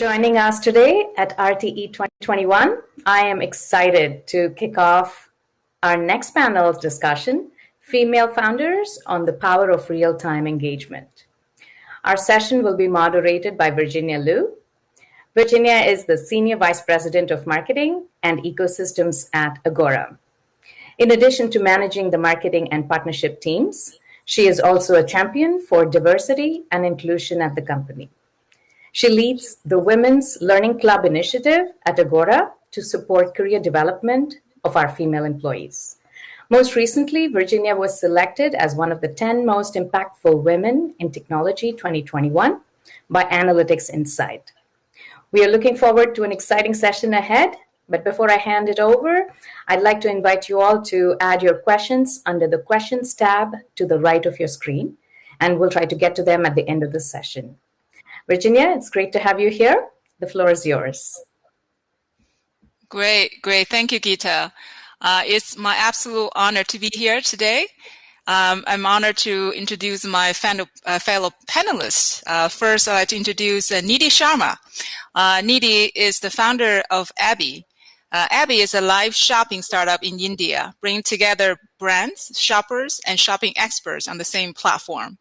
joining us today at RTE2021. I am excited to kick off our next panel discussion, Female Founders on the Power of Real-Time Engagement. Our session will be moderated by Virginia Liu. Virginia is the Senior Vice President of Marketing and Ecosystems at Agora. In addition to managing the marketing and partnership teams, she is also a champion for diversity and inclusion at the company. She leads the Women's Learning Club initiative at Agora to support career development of our female employees. Most recently, Virginia was selected as one of the 10 most impactful women in technology 2021 by Analytics Insight. We are looking forward to an exciting session ahead, but before I hand it over, I'd like to invite you all to add your questions under the Questions tab to the right of your screen, and we'll try to get to them at the end of the session. Virginia, it's great to have you here. The floor is yours. Great. Thank you, Geeta. It's my absolute honor to be here today. I'm honored to introduce my fellow panelists. First, I'd like to introduce Nidhi Sharma. Nidhi is the founder of Abby. Abby is a live shopping startup in India, bringing together brands, shoppers, and shopping experts on the same platform.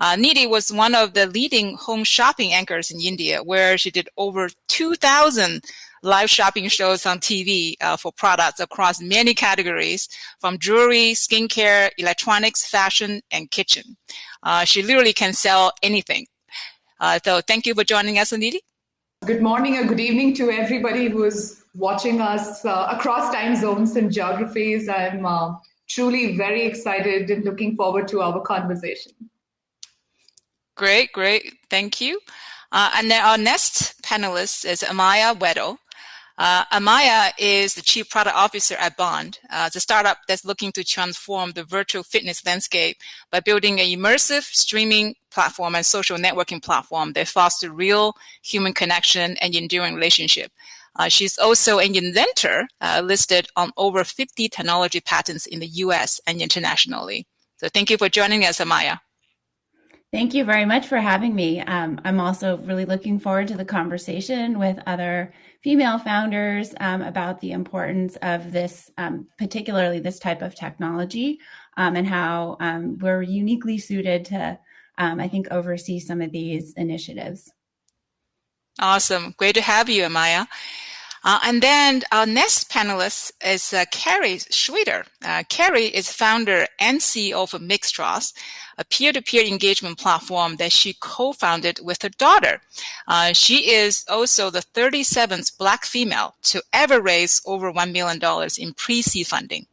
Nidhi was one of the leading home shopping anchors in India, where she did over 2,000 live shopping shows on TV for products across many categories, from jewelry, skincare, electronics, fashion, and kitchen. She literally can sell anything. So thank you for joining us, Nidhi. Good morning or good evening to everybody who is watching us across time zones and geographies. I'm truly very excited and looking forward to our conversation. Great. Thank you. And then our next panelist is Amaya Weddle. Amaya is the Chief Product Officer at Bande, the startup that's looking to transform the virtual fitness landscape by building an immersive streaming platform and social networking platform that fosters real human connection and enduring relationship. She's also an inventor listed on over 50 technology patents in the US and internationally. So thank you for joining us, Amaya. Thank you very much for having me. I'm also really looking forward to the conversation with other female founders about the importance of this, particularly this type of technology, and how we're uniquely suited to, I think, oversee some of these initiatives. Awesome. Great to have you, Amaya. And then our next panelist is Carrie Schweiter. Carrie is founder and CEO of Mixtroz, a peer-to-peer engagement platform that she co-founded with her daughter. She is also the 37th Black female to ever raise over $1 million in pre-seed funding.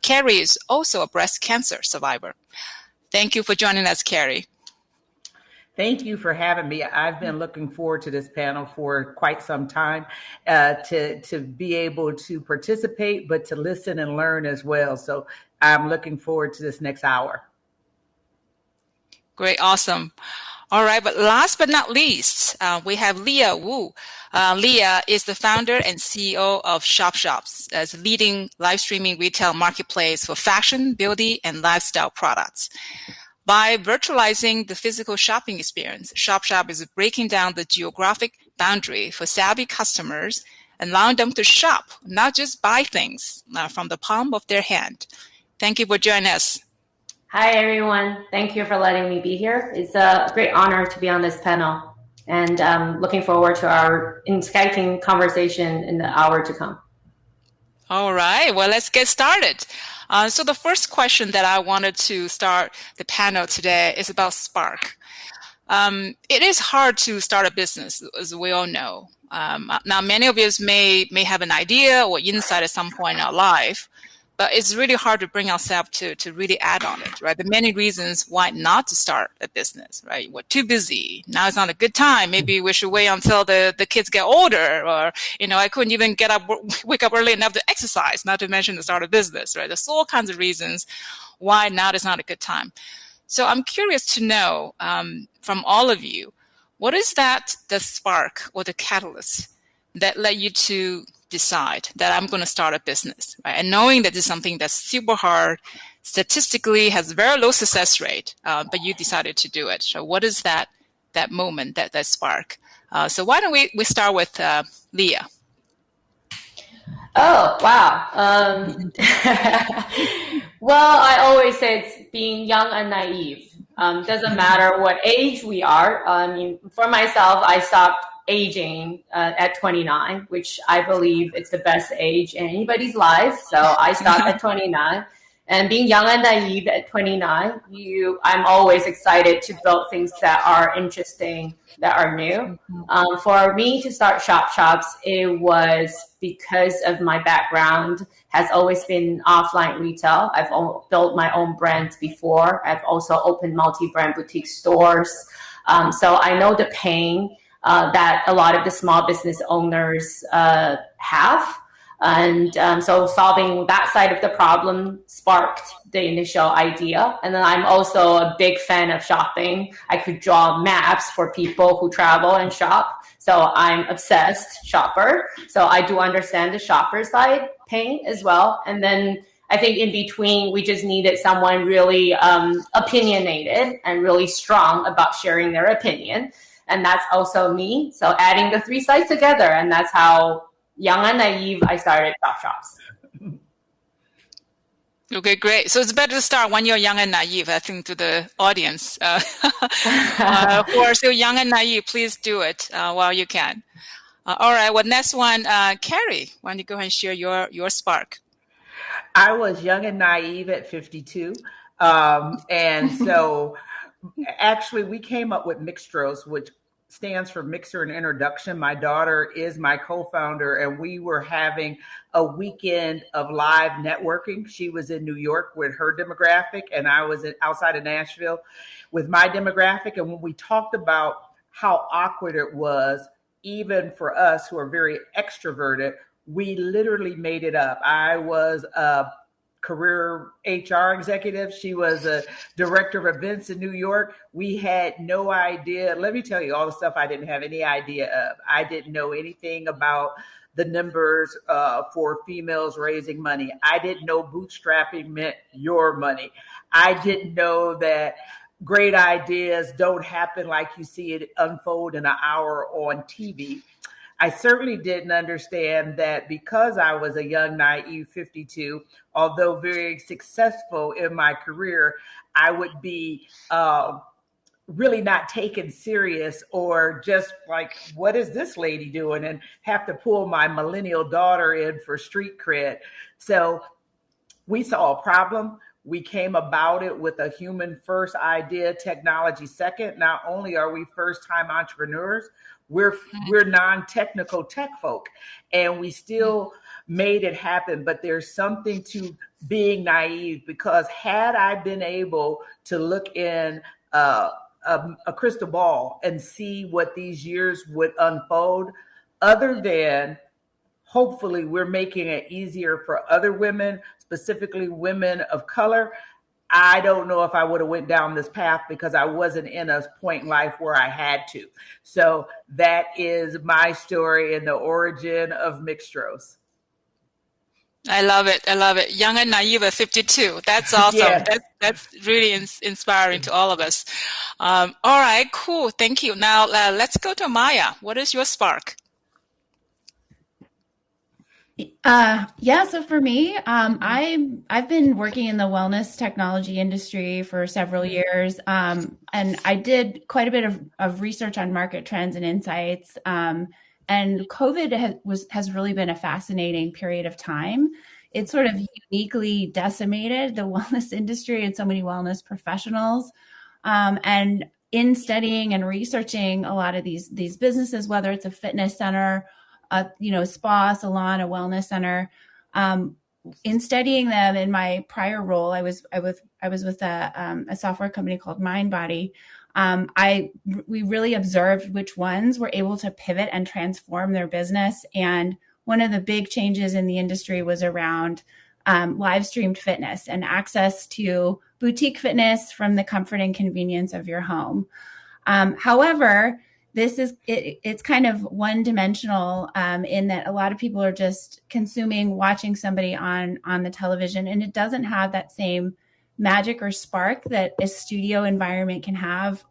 Carrie is also a breast cancer survivor. Thank you for joining us, Carrie. Thank you for having me. I've been looking forward to this panel for quite some time to be able to participate, but to listen and learn as well. So I'm looking forward to this next hour. Great. Awesome. All right. But last but not least, we have Leah Wu. Leah is the founder and CEO of ShopShops, as a leading live streaming retail marketplace for fashion, beauty, and lifestyle products. By virtualizing the physical shopping experience, ShopShop is breaking down the geographic boundary for savvy customers and allowing them to shop, not just buy things from the palm of their hand. Thank you for joining us. Hi, everyone. Thank you for letting me be here. It's a great honor to be on this panel, and looking forward to our exciting conversation in the hour to come. All right. Well, let's get started. So the first question that I wanted to start the panel today is about spark. It is hard to start a business, as we all know. Now, many of us may have an idea or insight at some point in our life, but it's really hard to bring ourselves to really add on it, right? There are many reasons why not to start a business, right? We're too busy. Now it's not a good time. Maybe we should wait until the kids get older, or, I couldn't even wake up early enough to exercise, not to mention to start a business, right? There's all kinds of reasons why now is not a good time. So I'm curious to know from all of you, what is the spark or the catalyst that led you to decide that I'm going to start a business, right? And knowing that this is something that's super hard, statistically has very low success rate, but you decided to do it. So what is that moment, that spark? So why don't we start with Leah? Oh, wow. Well, I always say it's being young and naive. Doesn't matter what age we are. I mean, for myself, I stopped aging at 29, which I believe it's the best age in anybody's life. So I stopped at 29. And being young and naive at 29, I'm always excited to build things that are interesting, that are new. For me to start ShopShops, it was because of my background has always been offline retail. I've built my own brands before. I've also opened multi-brand boutique stores. So I know the pain that a lot of the small business owners have. And so solving that side of the problem sparked the initial idea. And then I'm also a big fan of shopping. I could draw maps for people who travel and shop. So I'm obsessed shopper. So I do understand the shopper side pain as well. And then I think in between, we just needed someone really opinionated and really strong about sharing their opinion. And that's also me. So adding the three sides together, and that's how young and naive, I started ShopShops. Okay, great. So it's better to start when you're young and naive, I think, to the audience. Who are still young and naive, please do it while you can. All right, well, next one, Carrie, why don't you go ahead and share your spark? I was young and naive at 52. And so actually we came up with Mixtrose, which stands for Mixer and Introduction. My daughter is my co-founder, and we were having a weekend of live networking. She was in New York with her demographic, and I was outside of Nashville with my demographic. And when we talked about how awkward it was, even for us who are very extroverted, we literally made it up. I was a career HR executive. She was a director of events in New York. We had no idea. Let me tell you all the stuff I didn't have any idea of. I didn't know anything about the numbers for females raising money. I didn't know bootstrapping meant your money. I didn't know that great ideas don't happen like you see it unfold in an hour on TV. I certainly didn't understand that because I was a young, naive 52, although very successful in my career, I would be really not taken serious, or just like, what is this lady doing? And have to pull my millennial daughter in for street cred. So we saw a problem. We came about it with a human first idea, technology second. Not only are we first time entrepreneurs, we're non-technical tech folk, and we still made it happen. But there's something to being naive, because had I been able to look in a crystal ball and see what these years would unfold, other than hopefully we're making it easier for other women, specifically women of color, I don't know if I would have went down this path, because I wasn't in a point in life where I had to. So that is my story and the origin of Mixtrose. I love it. I love it. Young and naive at 52. That's awesome. Yeah. That's really inspiring to all of us. All right, cool. Thank you. Now let's go to Amaya. What is your spark? So for me, I've been working in the wellness technology industry for several years, and I did quite a bit of research on market trends and insights. And COVID has really been a fascinating period of time. It sort of uniquely decimated the wellness industry and so many wellness professionals. And in studying and researching a lot of these businesses, whether it's a fitness center, a spa, salon, a wellness center. In studying them in my prior role, I was with a software company called Bande. We really observed which ones were able to pivot and transform their business. And one of the big changes in the industry was around live streamed fitness and access to boutique fitness from the comfort and convenience of your home. However, it's kind of one-dimensional in that a lot of people are just watching somebody on the television, and it doesn't have that same magic or spark that a studio environment can have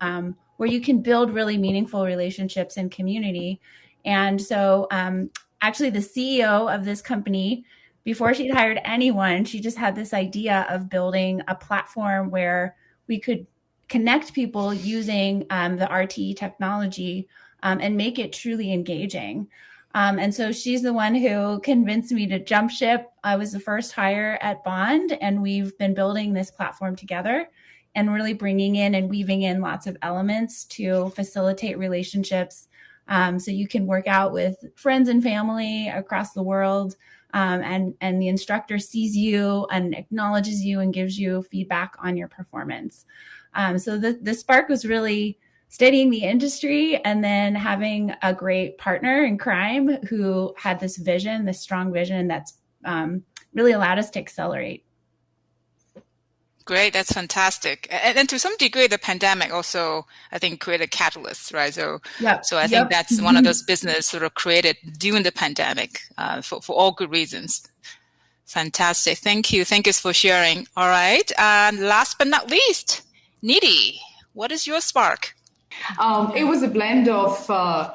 where you can build really meaningful relationships and community. And so actually the CEO of this company, before she'd hired anyone, she just had this idea of building a platform where we could connect people using the RTE technology and make it truly engaging. And so she's the one who convinced me to jump ship. I was the first hire at Bande, and we've been building this platform together and really bringing in and weaving in lots of elements to facilitate relationships. So you can work out with friends and family across the world, and the instructor sees you and acknowledges you and gives you feedback on your performance. So the spark was really studying the industry and then having a great partner in crime who had this vision, this strong vision that's really allowed us to accelerate. Great, that's fantastic. And to some degree, the pandemic also, I think, created catalysts, right? So, I think that's one of those business sort of created during the pandemic for all good reasons. Fantastic. Thank you. Thank you for sharing. All right. And last but not least, Nidhi, what is your spark? It was a blend of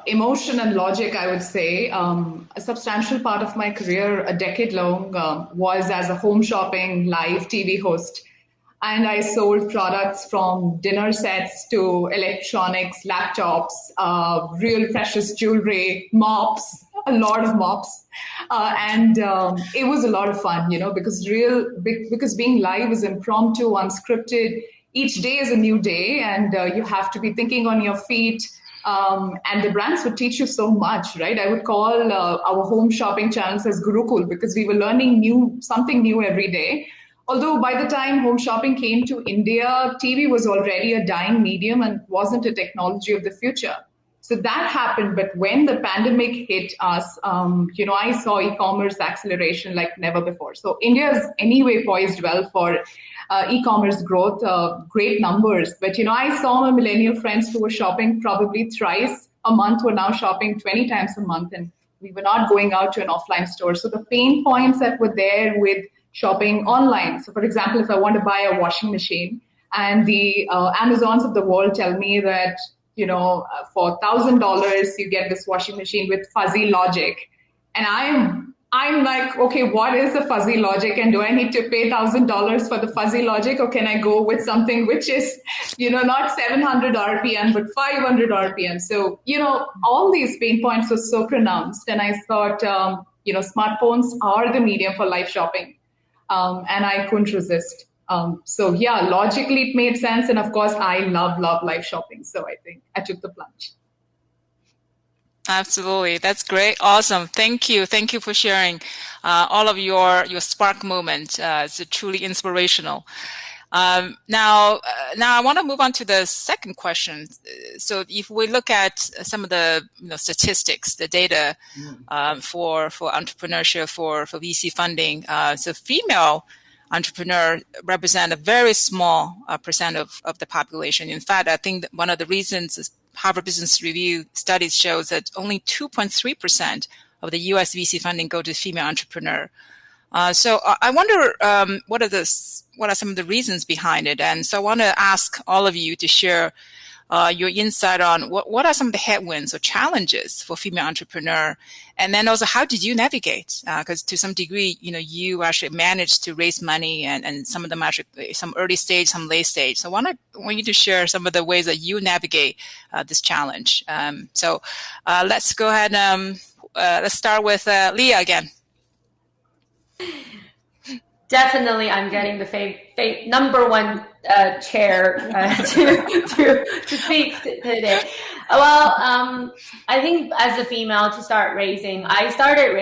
emotion and logic, I would say. A substantial part of my career, a decade long, was as a home shopping live TV host. And I sold products from dinner sets to electronics, laptops, real precious jewelry, mops, a lot of mops. And it was a lot of fun, because being live is impromptu, unscripted. Each day is a new day, and you have to be thinking on your feet. And the brands would teach you so much, right? I would call our home shopping channels as Gurukul because we were learning something new every day. Although by the time home shopping came to India, TV was already a dying medium and wasn't a technology of the future. So that happened. But when the pandemic hit us, I saw e-commerce acceleration like never before. So India is anyway poised well for e-commerce growth, great numbers. But, I saw my millennial friends who were shopping probably thrice a month were now shopping 20 times a month. And we were not going out to an offline store. So the pain points that were there with shopping online. So for example, if I want to buy a washing machine and the Amazons of the world tell me that, for $1,000, you get this washing machine with fuzzy logic. And I'm like, okay, what is the fuzzy logic? And do I need to pay $1,000 for the fuzzy logic? Or can I go with something which is, not 700 RPM, but 500 RPM? So, all these pain points were so pronounced. And I thought, smartphones are the medium for live shopping. And I couldn't resist. Logically it made sense. And of course, I love live shopping. So I think I took the plunge. Absolutely. That's great. Awesome. Thank you. Thank you for sharing all of your spark moment. It's truly inspirational. Now I want to move on to the second question. So if we look at some of the statistics, the data for entrepreneurship, for VC funding, so female entrepreneurs represent a very small percent of the population. In fact, I think that one of the reasons is Harvard Business Review studies shows that only 2.3% of the U.S. VC funding go to female entrepreneur. So I wonder what are some of the reasons behind it, and so I want to ask all of you to share your insight on what are some of the headwinds or challenges for female entrepreneur, and then also how did you navigate? Because to some degree, you actually managed to raise money, and some of them actually some early stage, some late stage. So I want you to share some of the ways that you navigate this challenge. So let's go ahead. Let's start with Leah again. Definitely, I'm getting the number one chair to speak today. Well, I think as a female to start raising, I started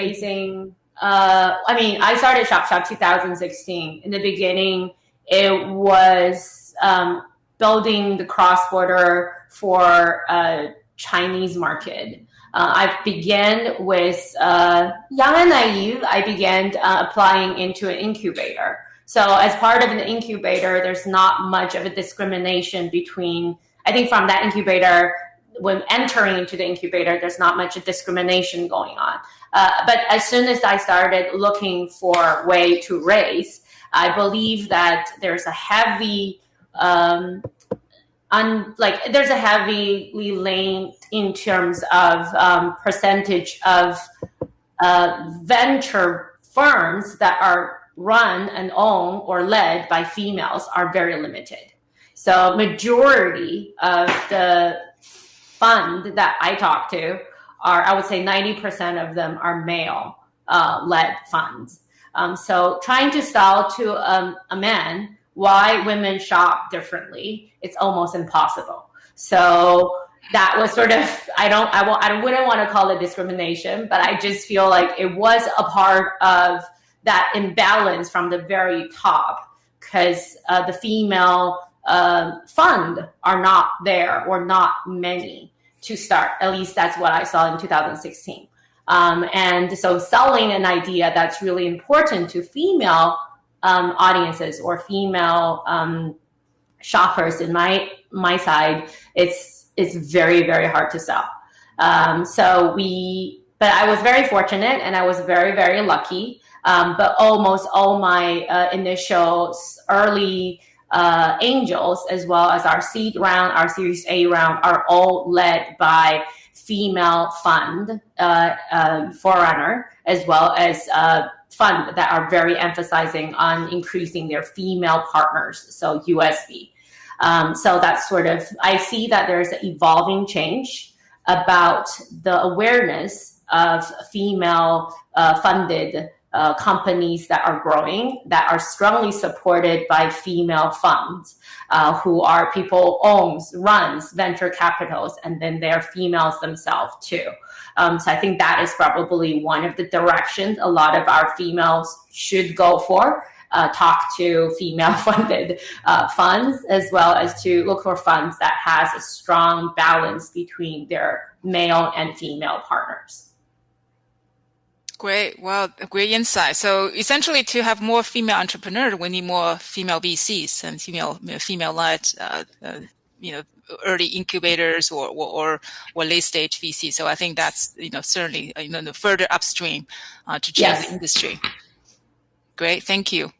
ShopShops 2016. In the beginning, it was building the cross-border for Chinese market. I began with young and naive. I began applying into an incubator. So as part of an incubator, there's not much of a discrimination between, I think from that incubator, when entering into the incubator, there's not much of discrimination going on. But as soon as I started looking for a way to raise, I believe that there's a heavy there's a heavily linked in terms of percentage of venture firms that are run and owned or led by females are very limited. So majority of the fund that I talk to are, I would say 90% of them are male led funds. So trying to sell to a man why women shop differently, it's almost impossible. So that was sort of, I wouldn't want to call it discrimination, but I just feel like it was a part of that imbalance from the very top, because the female fund are not there, or not many to start. At least that's what I saw in 2016. And so selling an idea that's really important to female audiences or female shoppers in my side, it's very, very hard to sell. But I was very fortunate and I was very, very lucky. But almost all my initial early angels, as well as our seed round, our Series A round, are all led by female fund, forerunner, as well as fund that are very emphasizing on increasing their female partners, so USB. So that's sort of, I see that there's an evolving change about the awareness of female funded companies that are growing, that are strongly supported by female funds, who are people runs venture capitals, and then they're females themselves too. So I think that is probably one of the directions a lot of our females should go for. Talk to female funded funds, as well as to look for funds that has a strong balance between their male and female partners. Great. Well, great insight. So essentially, to have more female entrepreneurs, we need more female VCs and female-led, early incubators or late stage VCs. So I think that's certainly the further upstream to change the industry. Great. Thank you.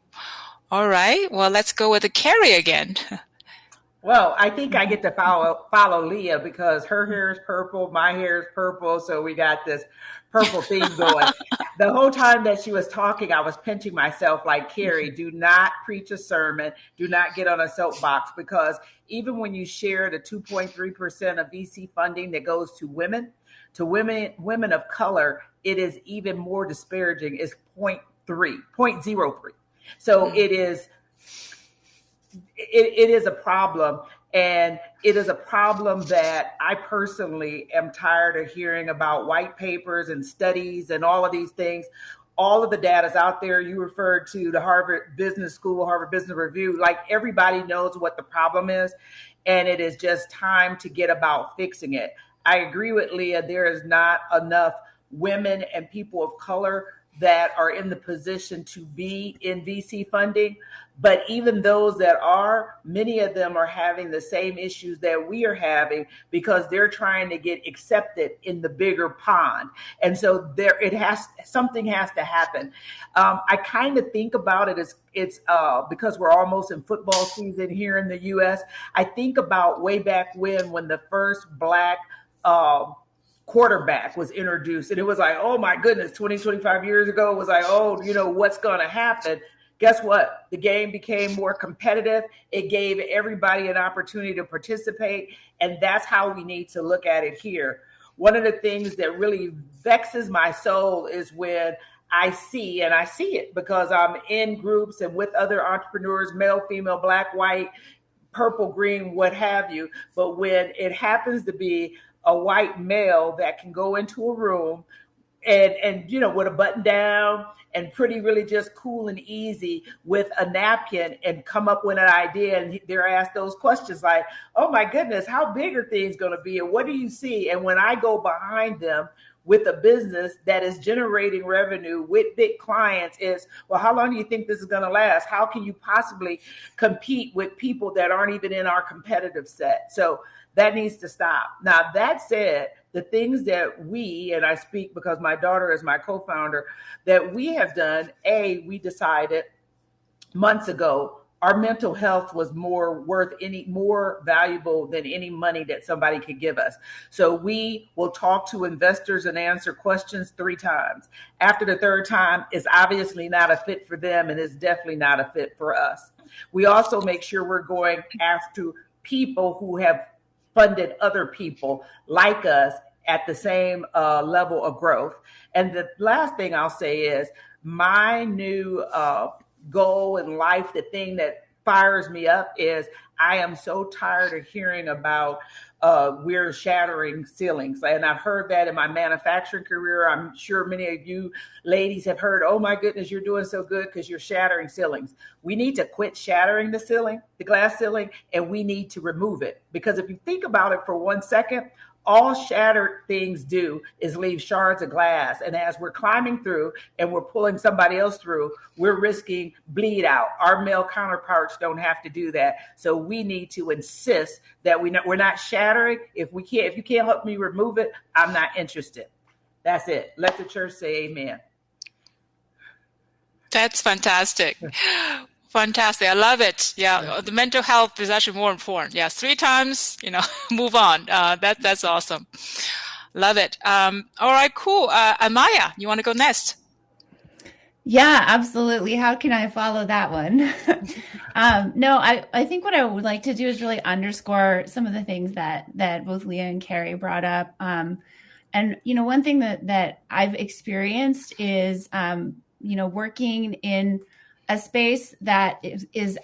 All right. Well, let's go with Carrie again. Well, I think I get to follow Leah because her hair is purple, my hair is purple, so we got this purple theme going. The whole time that she was talking, I was pinching myself like, Kerry, do not preach a sermon, do not get on a soapbox, because even when you share the 2.3% of VC funding that goes to women of color, it is even more disparaging. It's 0.03. So it is a problem, and it is a problem that I personally am tired of hearing about white papers and studies and all of these things. All of the data is out there. You referred to the Harvard Business School, Harvard Business Review. Like, everybody knows what the problem is, and it is just time to get about fixing it. I agree with Leah. There is not enough women and people of color that are in the position to be in VC funding. But even those that are, many of them are having the same issues that we are having, because they're trying to get accepted in the bigger pond. And so something has to happen. I kind of think about it as it's because we're almost in football season here in the US. I think about way back when the first Black quarterback was introduced, and it was like, oh my goodness, 25 years ago, it was like, oh, what's going to happen? Guess what? The game became more competitive. It gave everybody an opportunity to participate, and that's how we need to look at it here. One of the things that really vexes my soul is when I see it because I'm in groups and with other entrepreneurs, male, female, Black, white, purple, green, what have you, but when it happens to be a white male that can go into a room and with a button down and pretty really just cool and easy with a napkin and come up with an idea, and they're asked those questions like, oh my goodness, how big are things going to be, and what do you see? And when I go behind them with a business that is generating revenue with big clients, is, well, how long do you think this is going to last? How can you possibly compete with people that aren't even in our competitive set? So that needs to stop. Now, that said, the things that we, and I speak because my daughter is my co-founder, that we have done, we decided months ago, our mental health was more valuable than any money that somebody could give us. So we will talk to investors and answer questions 3 times. After the 3rd time, it's obviously not a fit for them, and it's definitely not a fit for us. We also make sure we're going after people who have funded other people like us at the same level of growth. And the last thing I'll say is my new goal in life, the thing that fires me up is I am so tired of hearing about we're shattering ceilings. And I've heard that in my manufacturing career. I'm sure many of you ladies have heard, oh my goodness, you're doing so good because you're shattering ceilings. We need to quit shattering the ceiling, the glass ceiling, and we need to remove it. Because if you think about it for 1 second, all shattered things do is leave shards of glass. And as we're climbing through and we're pulling somebody else through, we're risking bleed out. Our male counterparts don't have to do that. So we need to insist that we're not shattering. If you can't help me remove it, I'm not interested. That's it. Let the church say amen. That's fantastic. Fantastic. I love it. Yeah. The mental health is actually more important. Yeah. 3 times, move on. That's awesome. Love it. All right, cool. Amaya, you want to go next? Yeah, absolutely. How can I follow that one? No, I think what I would like to do is really underscore some of the things that both Leah and Kerry brought up. And, one thing that I've experienced is, working in a space that is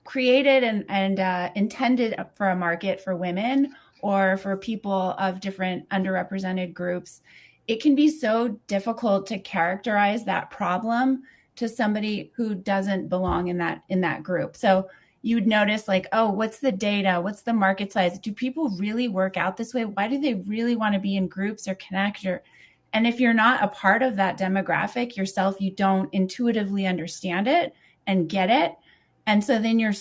created and intended for a market for women or for people of different underrepresented groups. It can be so difficult to characterize that problem to somebody who doesn't belong in that group. So you would notice like, oh, what's the data? What's the market size? Do people really work out this way? Why do they really want to be in groups or connect? And if you're not a part of that demographic yourself, you don't intuitively understand it and get it. And so then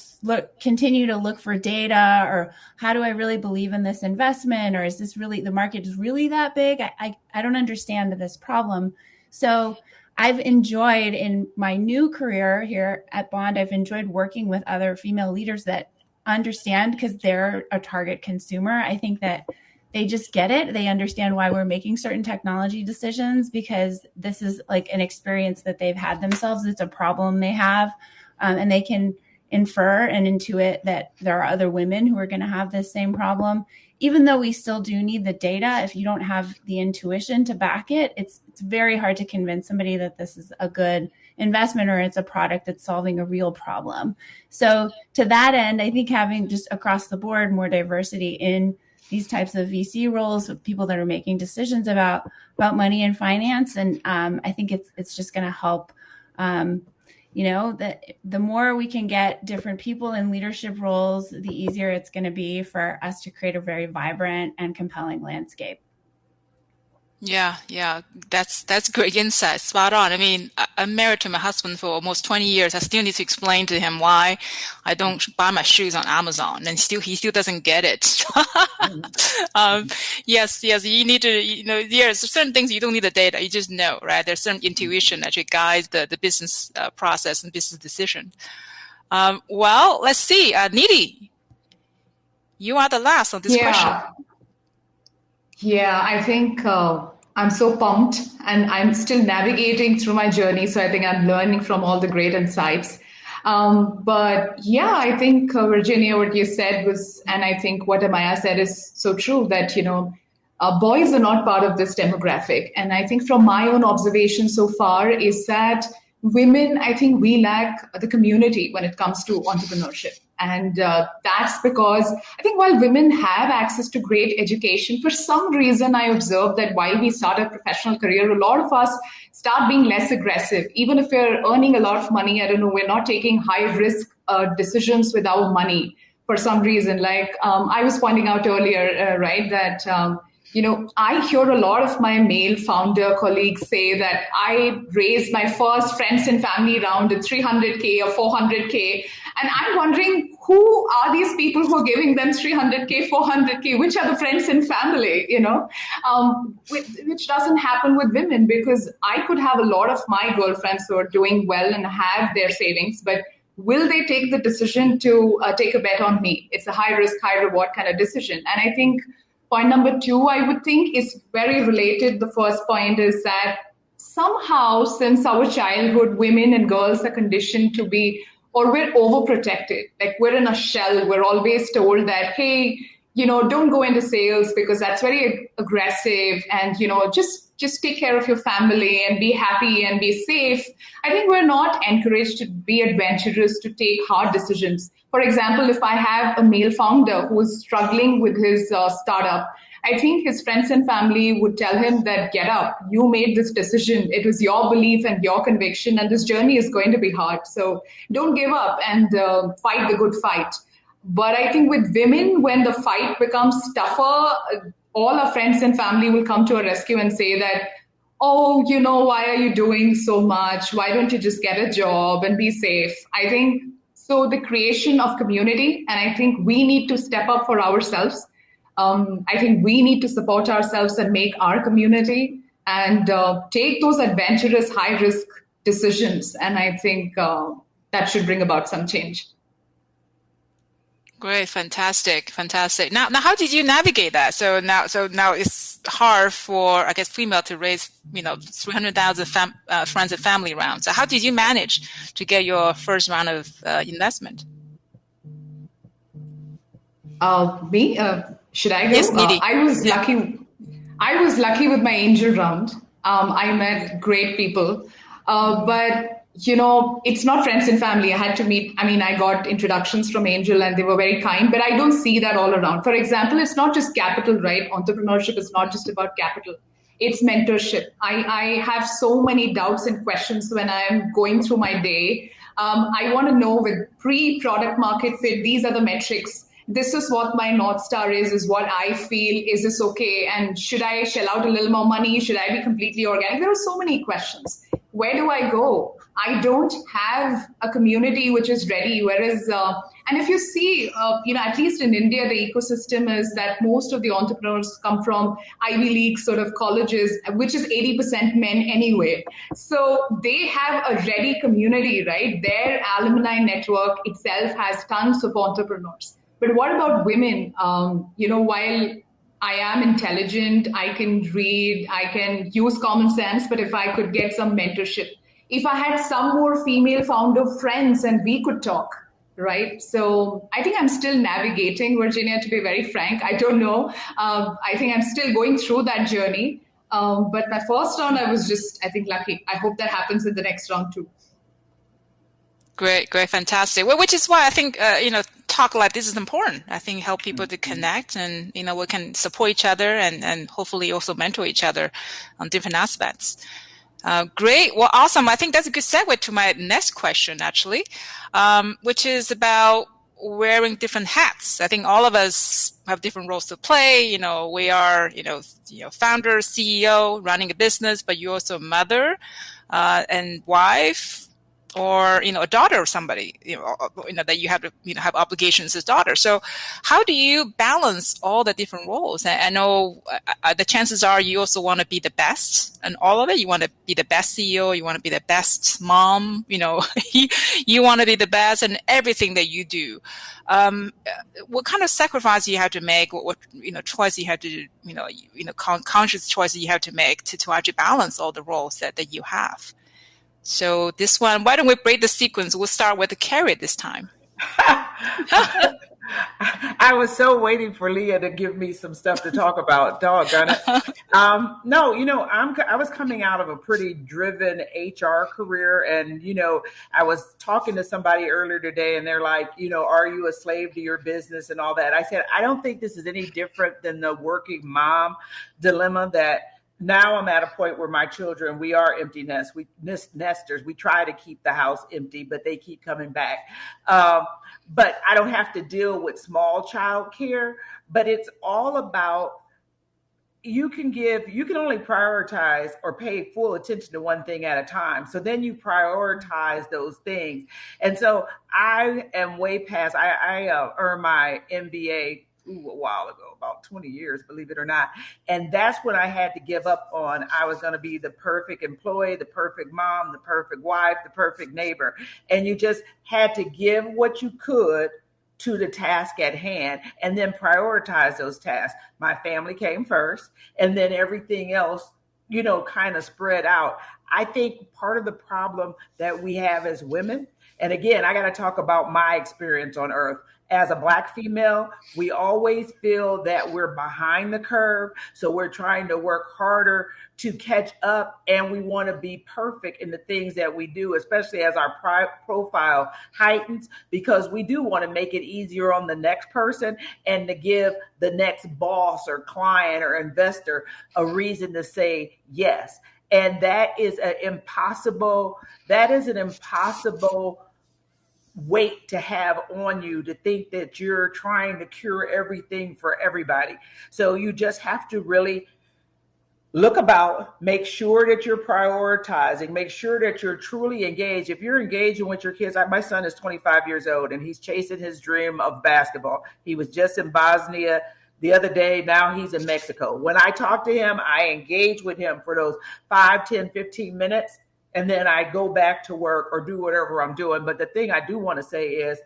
continue to look for data, or how do I really believe in this investment? Or is this really, the market is really that big? I don't understand this problem. So I've enjoyed in my new career here at Bande, I've enjoyed working with other female leaders that understand, because they're a target consumer. I think that they just get it. They understand why we're making certain technology decisions, because this is like an experience that they've had themselves. It's a problem they have, and they can infer and intuit that there are other women who are going to have this same problem. Even though we still do need the data, if you don't have the intuition to back it, it's very hard to convince somebody that this is a good investment or it's a product that's solving a real problem. So to that end, I think having just across the board more diversity in these types of VC roles with people that are making decisions about money and finance. And I think it's just going to help, that the more we can get different people in leadership roles, the easier it's going to be for us to create a very vibrant and compelling landscape. Yeah, that's great insight. Spot on. I mean, I'm married to my husband for almost 20 years. I still need to explain to him why I don't buy my shoes on Amazon, and he still doesn't get it. Yes, you need to, there's certain things you don't need the data. You just know, right? There's certain intuition that guides the business process and business decision. Well, let's see. Nidhi, you are the last on this question. Yeah, I think I'm so pumped, and I'm still navigating through my journey. So I think I'm learning from all the great insights. But yeah, I think Virginia, what you said was, and I think what Amaya said is so true, that, boys are not part of this demographic. And I think from my own observation so far is that women, I think we lack the community when it comes to entrepreneurship. And that's because I think while women have access to great education, for some reason I observed that while we start a professional career, a lot of us start being less aggressive. Even if we're earning a lot of money, I don't know, we're not taking high risk decisions with our money for some reason. Like I was pointing out earlier, right, that I hear a lot of my male founder colleagues say that I raised my first friends and family round at 300K or 400K. And I'm wondering, who are these people who are giving them 300K, 400K? Which are the friends and family, which doesn't happen with women, because I could have a lot of my girlfriends who are doing well and have their savings, but will they take the decision to take a bet on me? It's a high risk, high reward kind of decision. And I think point number two, I would think, is very related. The first point is that somehow, since our childhood, women and girls are conditioned to be, or we're overprotected. Like we're in a shell. We're always told that, hey, don't go into sales because that's very aggressive, and, just take care of your family and be happy and be safe. I think we're not encouraged to be adventurous, to take hard decisions. For example, if I have a male founder who is struggling with his startup, I think his friends and family would tell him that, get up, you made this decision. It was your belief and your conviction, and this journey is going to be hard. So don't give up and fight the good fight. But I think with women, when the fight becomes tougher, all our friends and family will come to our rescue and say that, oh, why are you doing so much? Why don't you just get a job and be safe? I think so the creation of community, and I think we need to step up for ourselves. I think we need to support ourselves and make our community and take those adventurous, high-risk decisions. And I think that should bring about some change. Great, fantastic. Now, how did you navigate that? So now it's hard for, I guess, female to raise, 300,000 friends and family around. So how did you manage to get your first round of investment? Me? Should I go? Yes, Nidhi. I was lucky with my angel round. I met great people, but it's not friends and family. I had to meet. I got introductions from angel, and they were very kind. But I don't see that all around. For example, it's not just capital, right? Entrepreneurship is not just about capital. It's mentorship. I have so many doubts and questions when I'm going through my day. I want to know, with pre-product market fit, these are the metrics. This is what my North Star is what I feel. Is this okay? And should I shell out a little more money? Should I be completely organic? There are so many questions. Where do I go? I don't have a community which is ready. Whereas, and if you see, at least in India, the ecosystem is that most of the entrepreneurs come from Ivy League sort of colleges, which is 80% men anyway. So they have a ready community, right? Their alumni network itself has tons of entrepreneurs. But what about women? While I am intelligent, I can read, I can use common sense, but if I could get some mentorship, if I had some more female founder friends and we could talk, right? So I think I'm still navigating, Virginia, to be very frank. I don't know. I think I'm still going through that journey. But my first round, I was just, I think, lucky. I hope that happens in the next round too. Great, fantastic. Well, which is why I think, talk like this is important. I think help people to connect, and, we can support each other and hopefully also mentor each other on different aspects. Great. Well, awesome. I think that's a good segue to my next question, actually, which is about wearing different hats. I think all of us have different roles to play. We are, founder, CEO, running a business, but you're also a mother and wife, or a daughter of somebody that you have to have obligations as daughter. So how do you balance all the different roles? I know the chances are you also want to be the best and all of it. You want to be the best CEO, you want to be the best mom, you want to be the best in everything that you do. What kind of sacrifice you have to make, what choice you have to conscious choices you have to make to actually balance all the roles that you have. So this one, why don't we break the sequence? We'll start with the Carrie this time. I was so waiting for Leah to give me some stuff to talk about. Doggone it. No, I was coming out of a pretty driven HR career, and I was talking to somebody earlier today, and they're like, are you a slave to your business and all that? I said, I don't think this is any different than the working mom dilemma that. Now I'm at a point where my children, we are empty nesters. We try to keep the house empty, but they keep coming back. But I don't have to deal with small child care, but it's all about, you can only prioritize or pay full attention to one thing at a time. So then you prioritize those things. And so I am way past, I earned my MBA a while ago, about 20 years, believe it or not. And that's when I had to give up on, I was going to be the perfect employee, the perfect mom, the perfect wife, the perfect neighbor. And you just had to give what you could to the task at hand and then prioritize those tasks. My family came first, and then everything else, kind of spread out. I think part of the problem that we have as women, and again, I got to talk about my experience on earth. As a Black female, we always feel that we're behind the curve. So we're trying to work harder to catch up, and we want to be perfect in the things that we do, especially as our profile heightens, because we do want to make it easier on the next person and to give the next boss or client or investor a reason to say yes. And that is an impossible weight to have on you, to think that you're trying to cure everything for everybody. So you just have to really look about, make sure that you're prioritizing, make sure that you're truly engaged. If you're engaging with your kids, my son is 25 years old and he's chasing his dream of basketball. He was just in Bosnia the other day. Now he's in Mexico. When I talk to him, I engage with him for those 5, 10, 15 minutes. And then I go back to work or do whatever I'm doing. But the thing I do want to say is,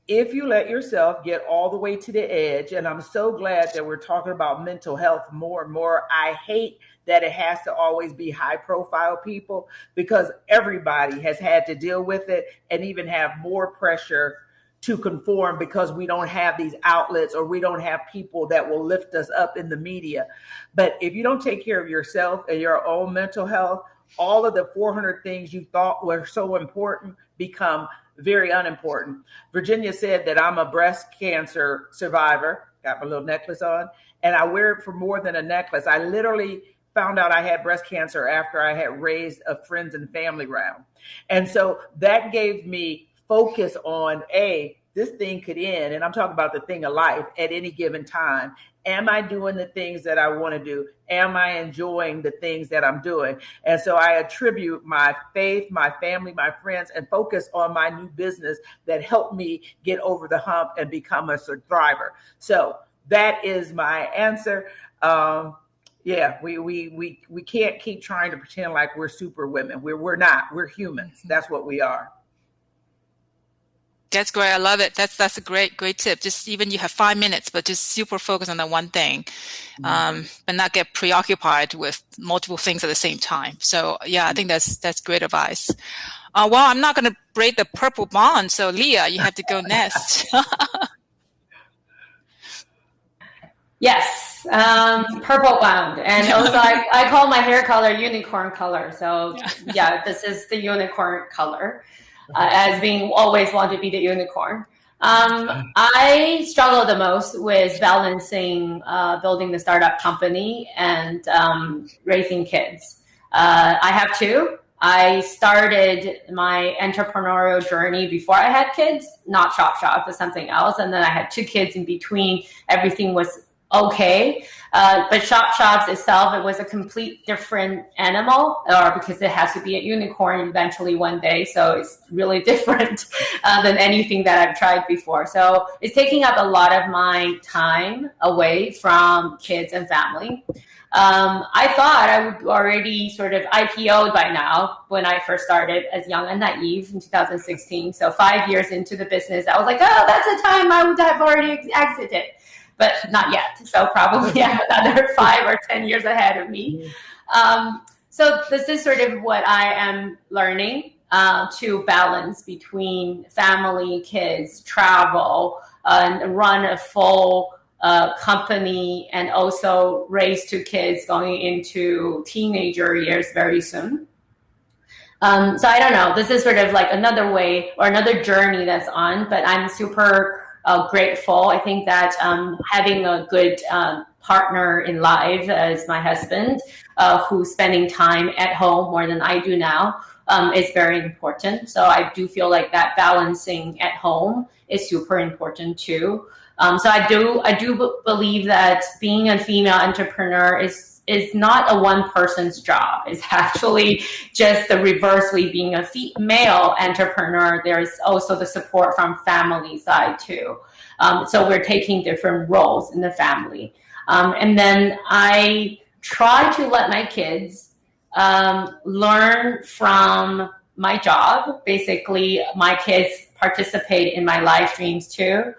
if you let yourself get all the way to the edge, and I'm so glad that we're talking about mental health more and more. I hate that it has to always be high profile people, because everybody has had to deal with it and even have more pressure to conform because we don't have these outlets or we don't have people that will lift us up in the media. But if you don't take care of yourself and your own mental health, all of the 400 things you thought were so important become very unimportant. Virginia said that I'm a breast cancer survivor, got my little necklace on, and I wear it for more than a necklace. I literally found out I had breast cancer after I had raised a friends and family round. And so that gave me focus on, this thing could end, and I'm talking about the thing of life, at any given time. Am I doing the things that I want to do? Am I enjoying the things that I'm doing? And so I attribute my faith, my family, my friends, and focus on my new business that helped me get over the hump and become a thriver. So that is my answer. We can't keep trying to pretend like we're super women. We're not. We're humans. That's what we are. That's great. I love it. That's a great tip. Just even you have 5 minutes, but just super focus on the one thing, and not get preoccupied with multiple things at the same time. So yeah, I think that's great advice. Well, I'm not going to break the purple bond. So Leah, you have to go next. Yes, purple bond. And also I call my hair color unicorn color. So yeah, this is the unicorn color. As being always want to be the unicorn. I struggle the most with balancing building the startup company and raising kids. I have two. I started my entrepreneurial journey before I had kids, not ShopShops, but something else. And then I had 2 kids in between. Everything was okay. But ShopShops itself, it was a complete different animal, or because it has to be a unicorn eventually one day. So it's really different than anything that I've tried before. So it's taking up a lot of my time away from kids and family. I thought I would already sort of IPO'd by now when I first started as young and naive in 2016. So 5 years into the business, I was like, oh, that's a time I would have already exited. But not yet. So probably I have another 5 or 10 years ahead of me. So this is sort of what I am learning to balance between family, kids, travel, and run a full company, and also raise 2 kids going into teenager years very soon. So I don't know. This is sort of like another way or another journey that's on, but I'm super grateful. I think that having a good partner in life as my husband, who's spending time at home more than I do now, is very important. So I do feel like that balancing at home is super important too. So I do believe that being a female entrepreneur is is not a one person's job. It's actually just the reversely being a female entrepreneur. There's also the support from family side too. So we're taking different roles in the family. And then I try to let my kids learn from my job. Basically, my kids participate in my live streams too.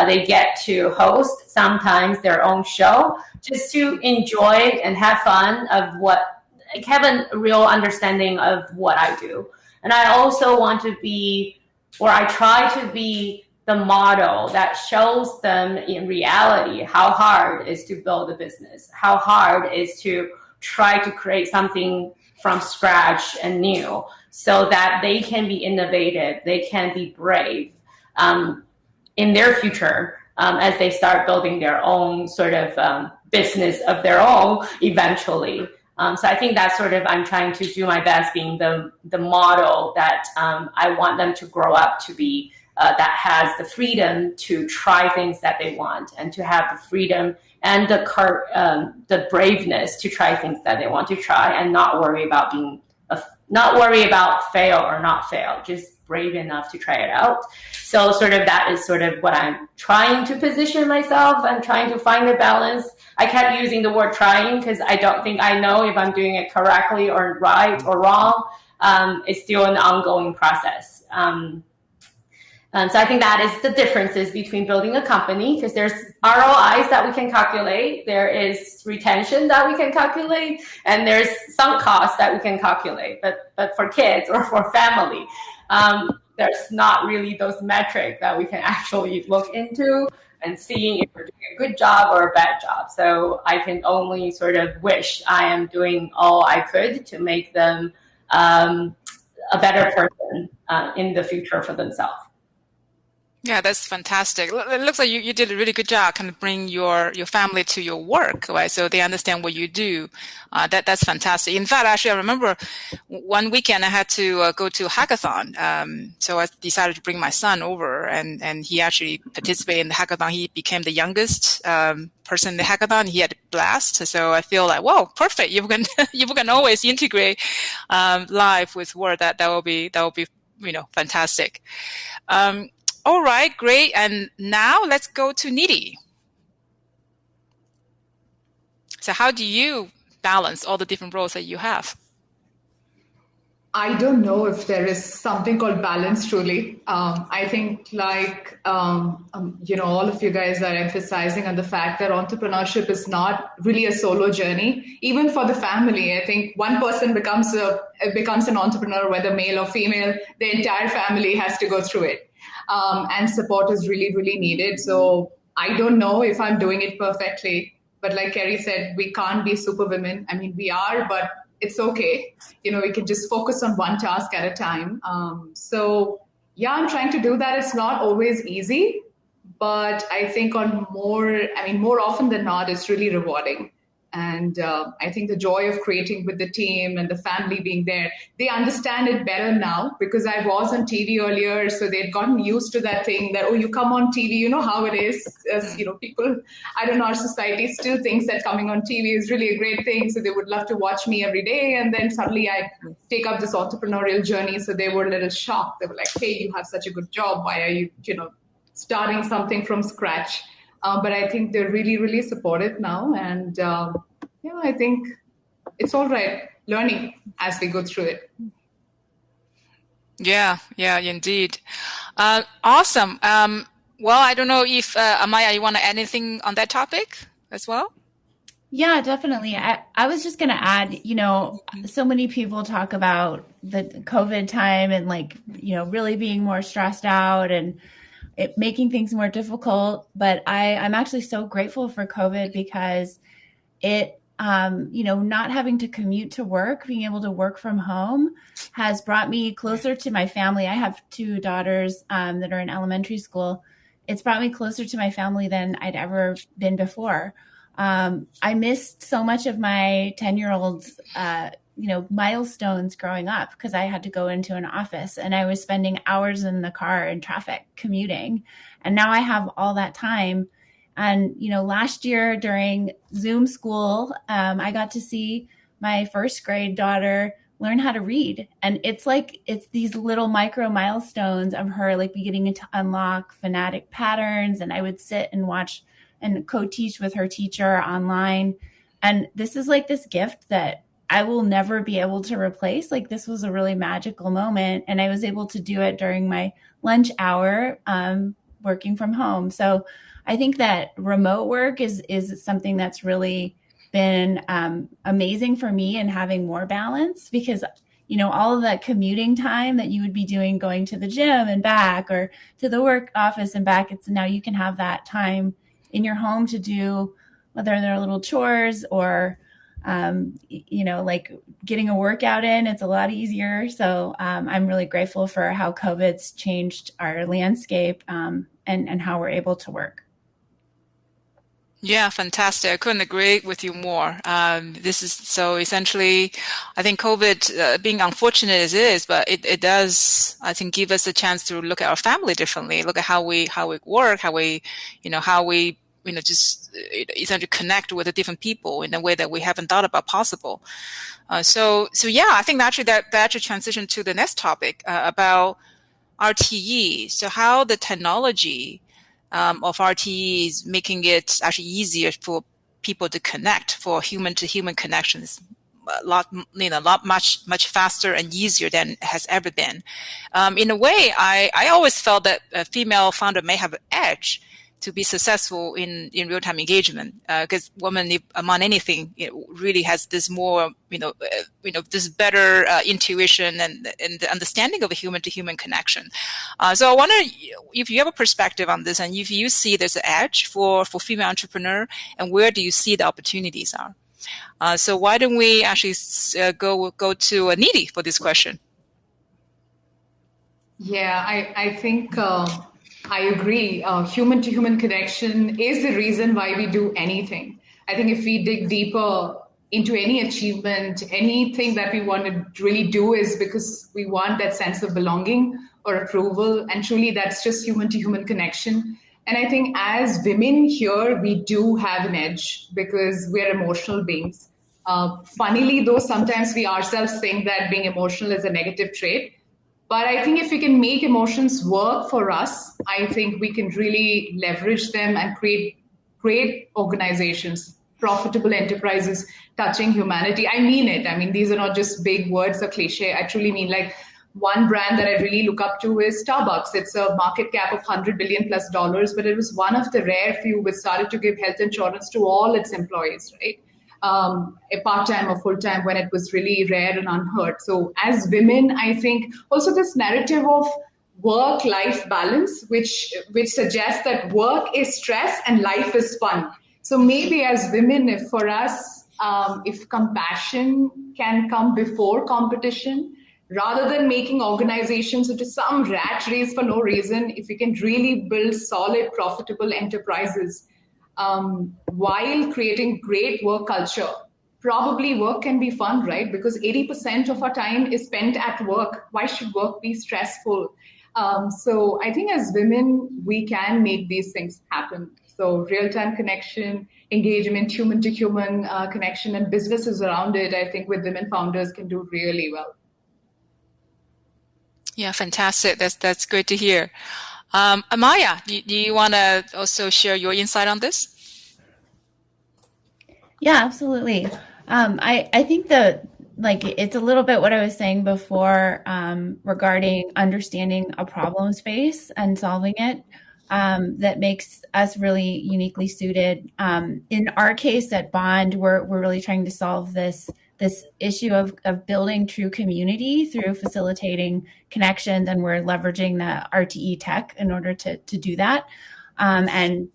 They get to host sometimes their own show just to enjoy and have fun of what, like, have a real understanding of what I do. And I also want to be, or I try to be, the model that shows them in reality how hard it is to build a business, how hard it is to try to create something from scratch and new, so that they can be innovative, they can be brave in their future as they start building their own sort of business of their own eventually. So I think that's sort of, I'm trying to do my best being the model that I want them to grow up to be, that has the freedom to try things that they want, and to have the freedom and the braveness to try things that they want to try, and not worry about fail or not fail, just brave enough to try it out. So sort of that is sort of what I'm trying to position myself. I'm trying to find a balance. I kept using the word trying because I don't think I know if I'm doing it correctly or right or wrong. It's still an ongoing process. So I think that is the differences between building a company, because there's ROIs that we can calculate, there is retention that we can calculate, and there's sunk costs that we can calculate. But for kids or for family, there's not really those metrics that we can actually look into and seeing if we're doing a good job or a bad job. So I can only sort of wish I am doing all I could to make them a better person in the future for themselves. Yeah, that's fantastic. It looks like you did a really good job kind of bring your family to your work, right? So they understand what you do. That's fantastic. In fact, actually, I remember one weekend I had to go to a hackathon. So I decided to bring my son over, and he actually participated in the hackathon. He became the youngest person in the hackathon. He had a blast. So I feel like, whoa, perfect. You can always integrate live with work. That will be fantastic. All right, great. And now let's go to Nidhi. So how do you balance all the different roles that you have? I don't know if there is something called balance truly. I think all of you guys are emphasizing on the fact that entrepreneurship is not really a solo journey. Even for the family, I think one person becomes an entrepreneur, whether male or female, the entire family has to go through it. And support is really, really needed. So I don't know if I'm doing it perfectly, but like Kerry said, we can't be superwomen. I mean, we are, but it's okay. We can just focus on one task at a time. So yeah, I'm trying to do that. It's not always easy, but I think more often than not, it's really rewarding. And I think the joy of creating with the team and the family being there, they understand it better now, because I was on TV earlier. So they'd gotten used to that thing that, oh, you come on TV, you know how it is. As people, I don't know, our society still thinks that coming on TV is really a great thing. So they would love to watch me every day. And then suddenly I take up this entrepreneurial journey. So they were a little shocked. They were like, hey, you have such a good job. Why are you, starting something from scratch? But I think they're really, really supportive now. And I think it's all right learning as we go through it. Yeah, indeed. Awesome. Well, I don't know if Amaya, you want to add anything on that topic as well? Yeah, definitely. I was just going to add, so many people talk about the COVID time and really being more stressed out and it making things more difficult. But I'm actually so grateful for COVID because it, not having to commute to work, being able to work from home has brought me closer to my family. I have 2 daughters that are in elementary school. It's brought me closer to my family than I'd ever been before. I missed so much of my 10-year-old's, milestones growing up because I had to go into an office and I was spending hours in the car in traffic commuting. And now I have all that time And, last year during Zoom school, I got to see my first grade daughter learn how to read. And it's these little micro milestones of her beginning to unlock phonetic patterns. And I would sit and watch and co-teach with her teacher online. And this is this gift that I will never be able to replace. This was a really magical moment. And I was able to do it during my lunch hour, working from home. So I think that remote work is something that's really been amazing for me and having more balance, because all of that commuting time that you would be doing going to the gym and back, or to the work office and back, it's now you can have that time in your home to do, whether they're little chores or getting a workout in. It's a lot easier. So I'm really grateful for how COVID's changed our landscape and how we're able to work. Yeah, fantastic. I couldn't agree with you more. This is so essentially, I think COVID, being unfortunate as it is, but it does, I think, give us a chance to look at our family differently, look at how we work, how we just essentially connect with the different people in a way that we haven't thought about possible. So yeah, I think that actually transition to the next topic about RTE. So how the technology of RTE is making it actually easier for people to connect, for human to human connections, much faster and easier than it has ever been. In a way, I always felt that a female founder may have an edge to be successful in real-time engagement, because women, among anything, really has this more, this better intuition and the understanding of a human-to-human connection. So I wonder if you have a perspective on this, and if you see there's an edge for female entrepreneur, and where do you see the opportunities are? So why don't we actually go to Nidhi for this question? Yeah, I think I agree. Human-to-human connection is the reason why we do anything. I think if we dig deeper into any achievement, anything that we want to really do is because we want that sense of belonging or approval. And truly, that's just human-to-human connection. And I think as women here, we do have an edge because we're emotional beings. Funnily, though, sometimes we ourselves think that being emotional is a negative trait. But I think if we can make emotions work for us, I think we can really leverage them and create great organizations, profitable enterprises touching humanity. I mean it. I mean, these are not just big words or cliche. I truly mean, one brand that I really look up to is Starbucks. It's a market cap of $100 billion plus, but it was one of the rare few which started to give health insurance to all its employees, right? A part-time or full-time, when it was really rare and unheard. So as women, I think also this narrative of work-life balance, which suggests that work is stress and life is fun. So maybe as women, if for us, if compassion can come before competition, rather than making organizations into some rat race for no reason, if we can really build solid, profitable enterprises, while creating great work culture. Probably work can be fun, right? Because 80% of our time is spent at work. Why should work be stressful? So I think as women, we can make these things happen. So real-time connection, engagement, human-to-human connection, and businesses around it, I think with women founders can do really well. Yeah, fantastic. That's great to hear. Amaya, do you want to also share your insight on this? Yeah, absolutely. I think that it's a little bit what I was saying before regarding understanding a problem space and solving it that makes us really uniquely suited. In our case at Bande, we're really trying to solve this issue of building true community through facilitating connections, and we're leveraging the RTE tech in order to do that. And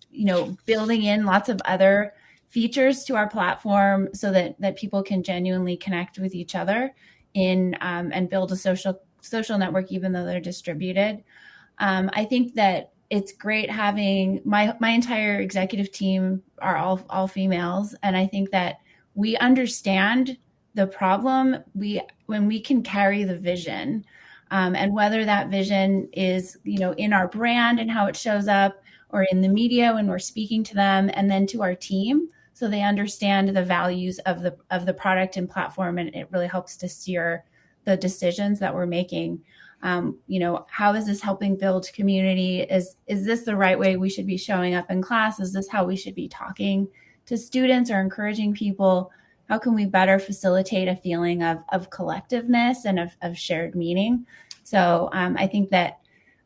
building in lots of other features to our platform so that people can genuinely connect with each other and build a social network, even though they're distributed. I think that it's great having my entire executive team are all females, and I think that we understand the problem when we can carry the vision, and whether that vision is in our brand and how it shows up, or in the media when we're speaking to them, and then to our team, so they understand the values of the product and platform, and it really helps to steer the decisions that we're making. How is this helping build community? Is this the right way we should be showing up in class? Is this how we should be talking to students or encouraging people? How can we better facilitate a feeling of collectiveness and of shared meaning? So I think that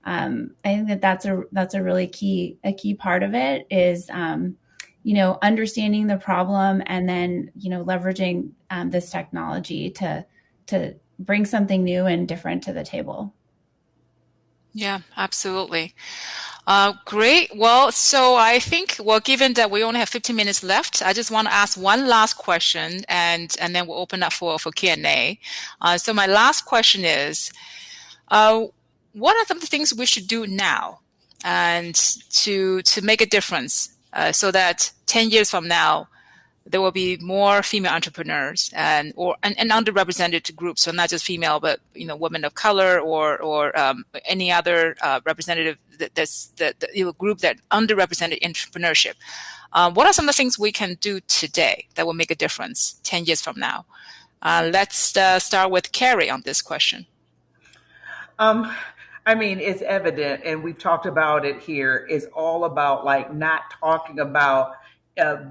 that's a really key part of it is understanding the problem and then leveraging this technology to bring something new and different to the table. Yeah, absolutely. Great. Well, so I think, given that we only have 15 minutes left, I just want to ask one last question, and then we'll open up for Q&A. So my last question is, what are some of the things we should do now and to make a difference so that 10 years from now, there will be more female entrepreneurs and underrepresented groups, so not just female, but women of color or any other representative group that underrepresented entrepreneurship. What are some of the things we can do today that will make a difference 10 years from now? Let's start with Carrie on this question. It's evident, and we've talked about it here. It's all about not talking about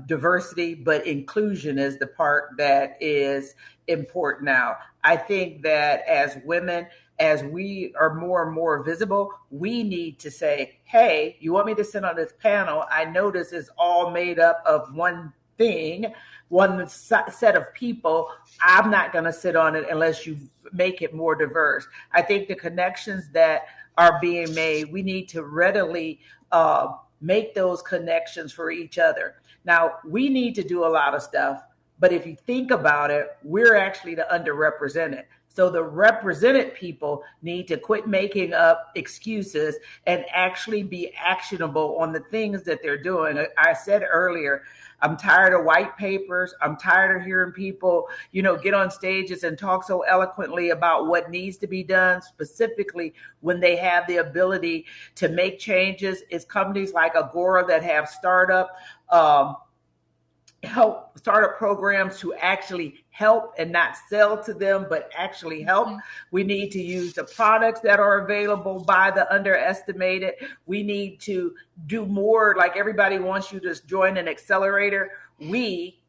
diversity, but inclusion is the part that is important now. I think that as women, as we are more and more visible, we need to say, hey, you want me to sit on this panel? I notice it's all made up of one thing, one set of people. I'm not going to sit on it unless you make it more diverse. I think the connections that are being made, we need to readily make those connections for each other. Now, we need to do a lot of stuff, but if you think about it, we're actually the underrepresented. So the represented people need to quit making up excuses and actually be actionable on the things that they're doing. I said earlier, I'm tired of white papers. I'm tired of hearing people, get on stages and talk so eloquently about what needs to be done, specifically when they have the ability to make changes. It's companies like Agora that have startup programs to actually help and not sell to them, but actually help. Mm-hmm. We need to use the products that are available by the underestimated. We need to do more. Like everybody wants you to join an accelerator. We,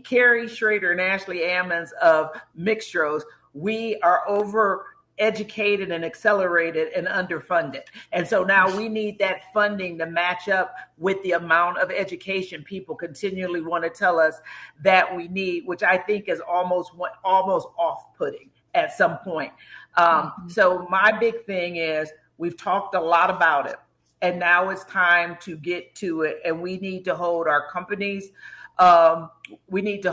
Kerry, Schrader, and Ashley Ammons of Mixtrose, we are over-educated and accelerated and underfunded. And so now we need that funding to match up with the amount of education people continually want to tell us that we need, which I think is almost off-putting at some point. So my big thing is we've talked a lot about it, and now it's time to get to it, and we need to hold our companies to it. We need to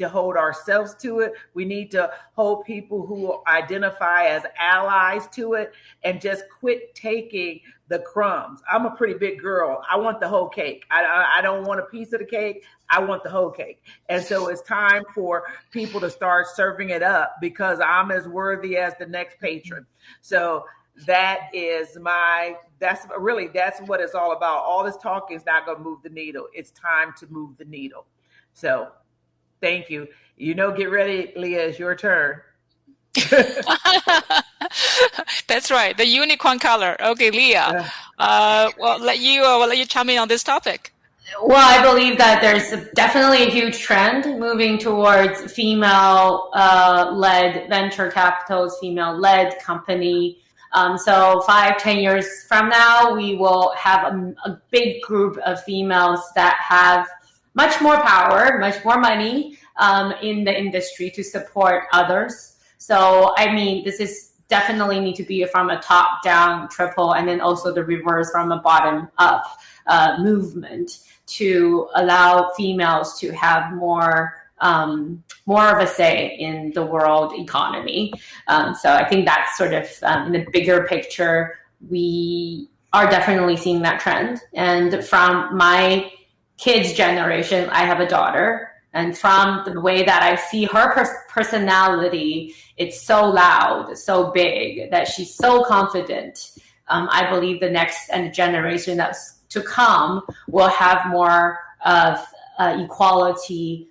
hold ourselves to it. We need to hold people who identify as allies to it and just quit taking the crumbs. I'm a pretty big girl. I want the whole cake. I don't want a piece of the cake. I want the whole cake. And so it's time for people to start serving it up because I'm as worthy as the next patron. So that's what it's all about. All this talking is not going to move the needle. It's time to move the needle. So thank you. Get ready, Leah, it's your turn. That's right. The unicorn color. Okay, Leah. We'll let you chime in on this topic. Well, I believe that there's definitely a huge trend moving towards female-led venture capitals, female-led company. So 5-10 years from now, we will have a big group of females that have much more power, much more money in the industry to support others. So, this is definitely need to be from a top-down triple, and then also the reverse from a bottom-up movement to allow females to have more of a say in the world economy. So I think that's sort of in the bigger picture, we are definitely seeing that trend. And from my kids' generation, I have a daughter. And from the way that I see her personality, it's so loud, so big, that she's so confident I believe the next and generation that's to come will have more of equality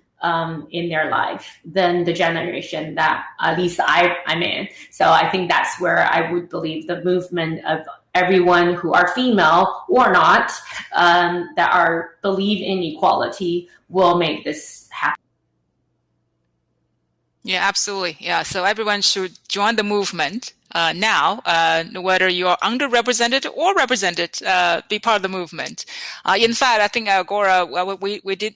in their life than the generation that at least I'm in. So I think that's where I would believe the movement of everyone who are female or not that are believe in equality will make this happen. Yeah, absolutely. Yeah, so everyone should join the movement now, whether you are underrepresented or represented, be part of the movement. In fact, I think Agora, we did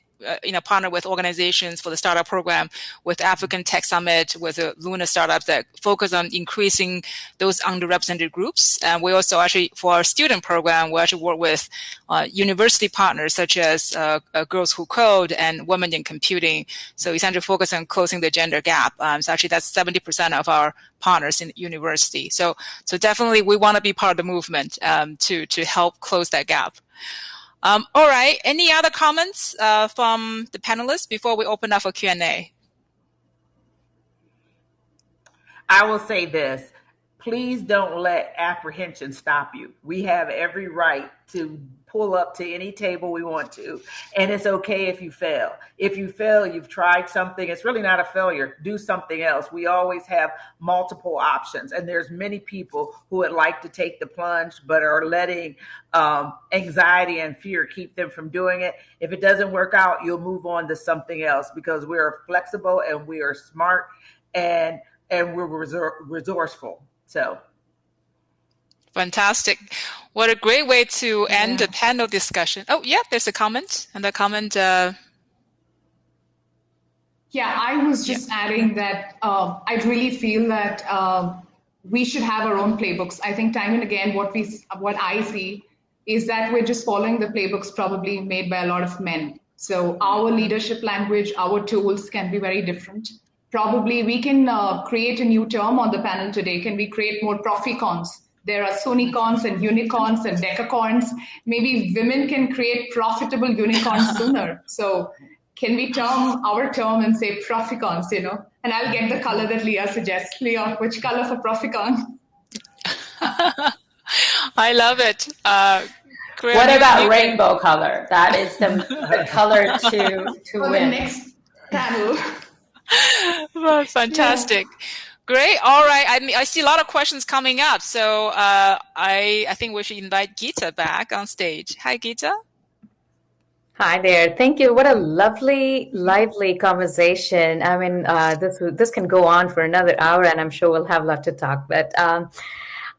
partner with organizations for the startup program, with African Tech Summit, with Luna startups that focus on increasing those underrepresented groups. And we also actually, for our student program, we actually work with university partners such as Girls Who Code and Women in Computing. So essentially focus on closing the gender gap. So actually that's 70% of our partners in university. So definitely we want to be part of the movement to help close that gap. All right. Any other comments from the panelists before we open up for Q&A? I will say this. Please don't let apprehension stop you. We have every right to pull up to any table we want to, and it's okay if you fail. If you fail, you've tried something. It's really not a failure. Do something else. We always have multiple options, and there's many people who would like to take the plunge but are letting anxiety and fear keep them from doing it. If it doesn't work out, you'll move on to something else, because we are flexible and we are smart and we're resourceful. So fantastic. What a great way to end the panel discussion. Oh, yeah, there's a comment. And the comment... Yeah, I was just adding that I really feel that we should have our own playbooks. I think time and again, what I see is that we're just following the playbooks probably made by a lot of men. So our leadership language, our tools can be very different. Probably we can create a new term on the panel today. Can we create more proficons? There are sonicons and unicorns and decacorns. Maybe women can create profitable unicorns sooner. So can we term our term and say proficons, And I'll get the color that Leah suggests. Leah, which color for proficon? I love it. What about rainbow color? That is the color to win. The next panel. Well, fantastic. Yeah. Great. All right. I see a lot of questions coming up. So I think we should invite Geeta back on stage. Hi, Geeta. Hi there. Thank you. What a lovely, lively conversation. I mean, this can go on for another hour, and I'm sure we'll have a lot to talk. But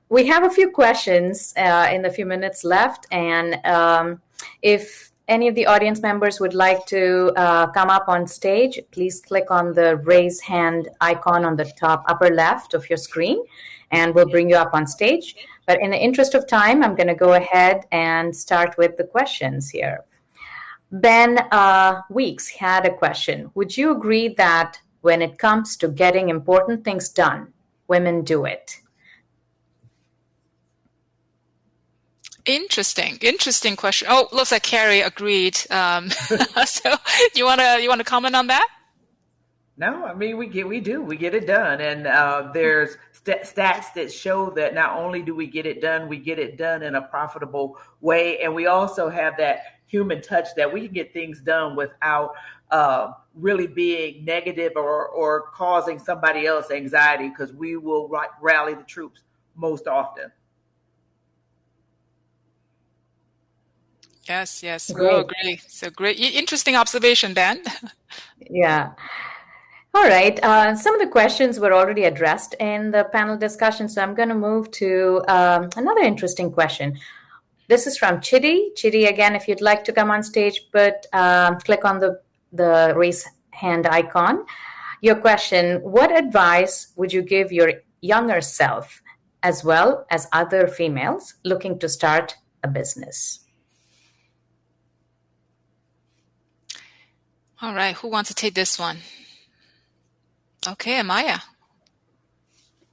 we have a few questions in the few minutes left. And if any of the audience members would like to come up on stage, please click on the raise hand icon on the top upper left of your screen, and we'll bring you up on stage. But in the interest of time, I'm going to go ahead and start with the questions here. Ben Weeks had a question. Would you agree that when it comes to getting important things done, women do it? Interesting question. Oh, looks like Carrie agreed. So you want to comment on that? No, I mean we get it done, and there's stats that show that not only do we get it done in a profitable way, and we also have that human touch that we can get things done without really being negative or causing somebody else anxiety, because we will rally the troops most often. Yes, we all agree. So great. Interesting observation, Dan. Yeah. All right. Some of the questions were already addressed in the panel discussion, so I'm going to move to another interesting question. This is from Chidi. Chidi, again, if you'd like to come on stage, but click on the raise hand icon. Your question: what advice would you give your younger self, as well as other females looking to start a business? All right, who wants to take this one? Okay, Amaya.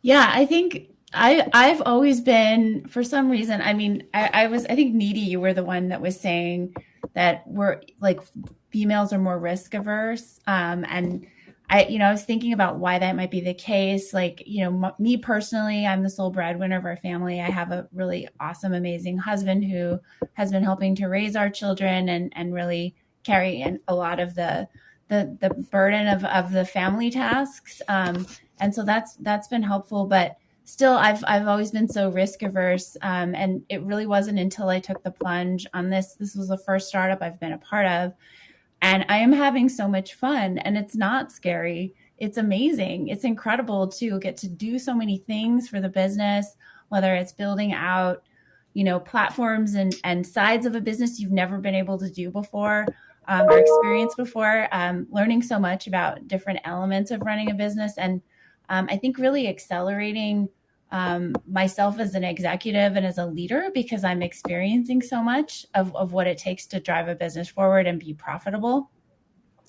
Yeah, I think I've always been, for some reason, I mean, I think Nidhi, you were the one that was saying that we're like females are more risk averse. And I was thinking about why that might be the case. Like, me personally, I'm the sole breadwinner of our family. I have a really awesome, amazing husband who has been helping to raise our children and really carry a lot of the burden of the family tasks. And so that's been helpful, but still I've always been so risk averse. And it really wasn't until I took the plunge on this. This was the first startup I've been a part of. And I am having so much fun, and it's not scary. It's amazing. It's incredible to get to do so many things for the business, whether it's building out, platforms and sides of a business you've never been able to do before or experienced before, learning so much about different elements of running a business. And I think really accelerating myself as an executive and as a leader, because I'm experiencing so much of what it takes to drive a business forward and be profitable.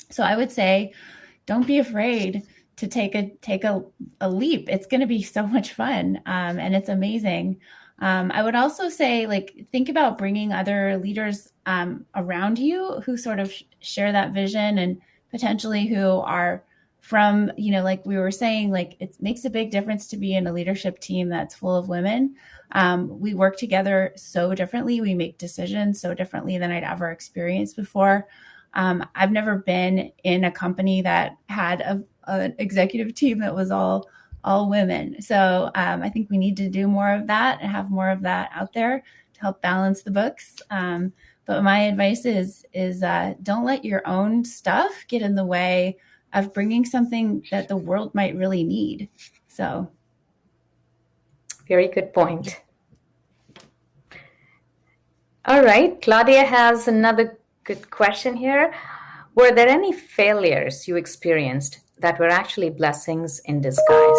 So I would say, don't be afraid to take a leap. It's going to be so much fun. And it's amazing. I would also say, think about bringing other leaders around you who sort of share that vision, and potentially who are from, like we were saying, it makes a big difference to be in a leadership team that's full of women. We work together so differently. We make decisions so differently than I'd ever experienced before. I've never been in a company that had an executive team that was all women. So I think we need to do more of that and have more of that out there to help balance the books. But my advice is don't let your own stuff get in the way of bringing something that the world might really need. So. Very good point. All right, Claudia has another good question here. Were there any failures you experienced that were actually blessings in disguise?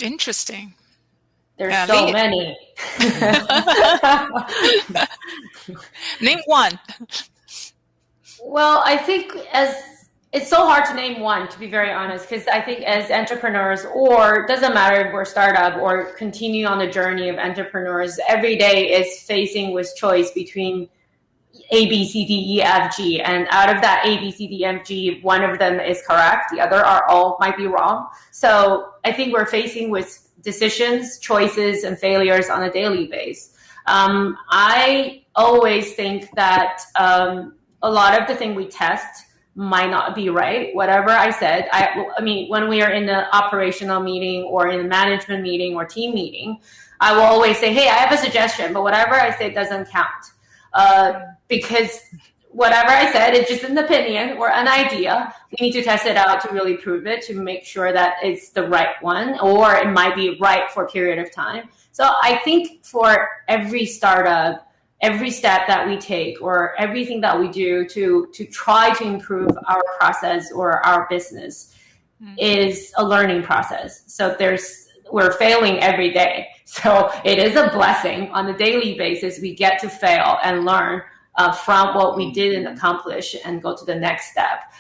Interesting. There's so many. Name one. Well, I think it's so hard to name one, to be very honest, because I think as entrepreneurs, or doesn't matter if we're startup or continue on the journey of entrepreneurs, every day is facing with choice between A, B, C, D, E, F, G. And out of that A, B, C, D, F, G, one of them is correct. The other might be wrong. So I think we're facing with decisions, choices, and failures on a daily basis. I always think that a lot of the thing we test might not be right. Whatever I said, I mean, when we are in the operational meeting or in a management meeting or team meeting, I will always say, hey, I have a suggestion, but whatever I say doesn't count. Because whatever I said is just an opinion or an idea. We need to test it out to really prove it, to make sure that it's the right one, or it might be right for a period of time. So I think for every startup, every step that we take or everything that we do to try to improve our process or our business is a learning process. So we're failing every day. So it is a blessing on a daily basis. We get to fail and learn from what we didn't accomplish and go to the next step.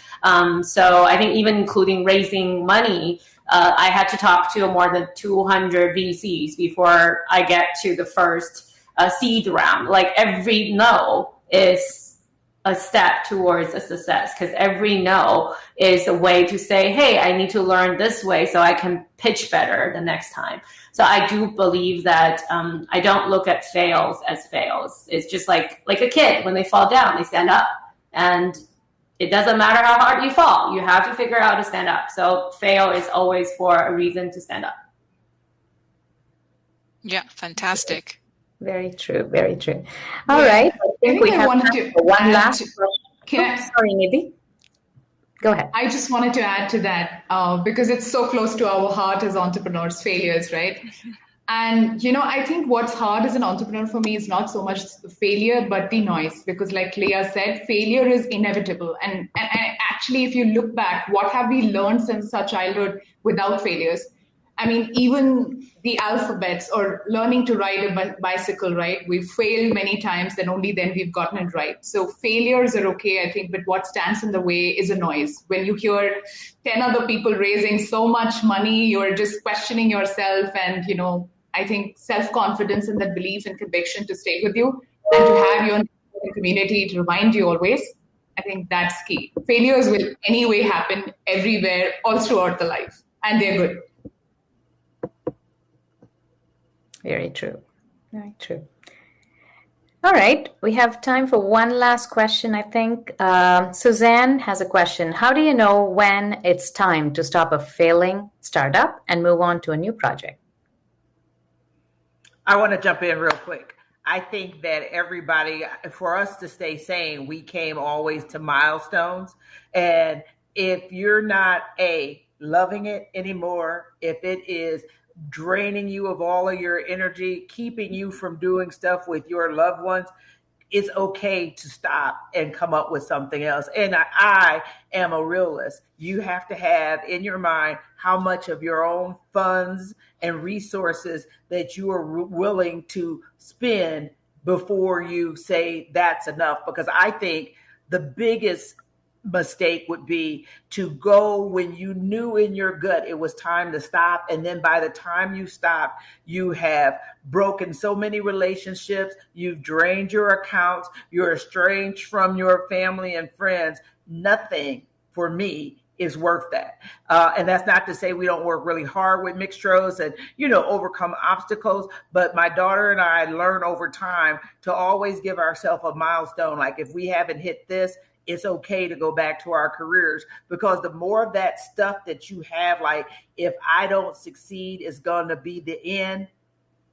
So I think even including raising money, I had to talk to more than 200 VCs before I get to the first seed round. Like every no is a step towards a success, because every no is a way to say, hey, I need to learn this way so I can pitch better the next time. So I do believe that I don't look at fails as fails. It's just like a kid, when they fall down, they stand up. And it doesn't matter how hard you fall. You have to figure out how to stand up. So fail is always for a reason to stand up. Yeah, fantastic. Very true, very true. All right. I think we have one last question. Sorry, Nidhi. Go ahead. I just wanted to add to that because it's so close to our heart as entrepreneurs, failures, right? And, I think what's hard as an entrepreneur for me is not so much the failure, but the noise. Because like Leah said, failure is inevitable. And actually, if you look back, what have we learned since our childhood without failures? I mean, even the alphabets or learning to ride a bicycle, right? We've failed many times, and only then we've gotten it right. So failures are okay, I think, but what stands in the way is a noise. When you hear 10 other people raising so much money, you're just questioning yourself, and, I think self-confidence and that belief and conviction to stay with you and to have your community to remind you always. I think that's key. Failures will anyway happen everywhere, all throughout the life, and they're good. Very true. Very true. All right, we have time for one last question, I think. Suzanne has a question. How do you know when it's time to stop a failing startup and move on to a new project? I want to jump in real quick. I think that everybody, for us to stay sane, we came always to milestones. And if you're not loving it anymore, if it is draining you of all of your energy, keeping you from doing stuff with your loved ones, it's okay to stop and come up with something else. And I am a realist. You have to have in your mind how much of your own funds and resources that you are willing to spend before you say that's enough. Because I think the biggest mistake would be to go when you knew in your gut it was time to stop, and then by the time you stop, you have broken so many relationships, you've drained your accounts, you're estranged from your family and friends. Nothing for me is worth that. And that's not to say we don't work really hard with Mixtroz and, overcome obstacles. But my daughter and I learn over time to always give ourselves a milestone. Like if we haven't hit this, it's okay to go back to our careers, because the more of that stuff that you have, like if I don't succeed, it's going to be the end.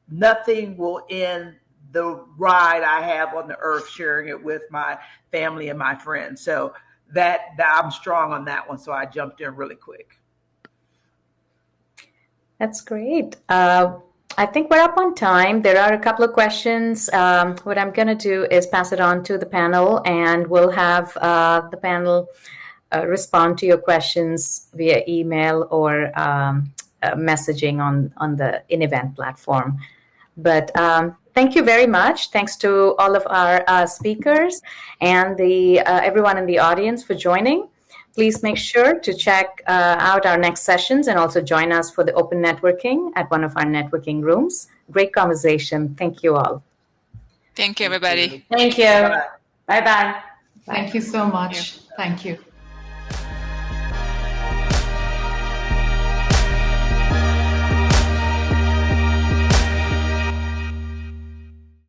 Nothing will end the ride I have on the earth, sharing it with my family and my friends. So that I'm strong on that one. So I jumped in really quick. That's great. I think we're up on time. There are a couple of questions. What I'm going to do is pass it on to the panel, and we'll have the panel respond to your questions via email or messaging on the in-event platform. But thank you very much. Thanks to all of our speakers and everyone in the audience for joining. Please make sure to check out our next sessions and also join us for the open networking at one of our networking rooms. Great conversation. Thank you all. Thank you, everybody. Thank you. Bye-bye. Thank you so much. Thank you.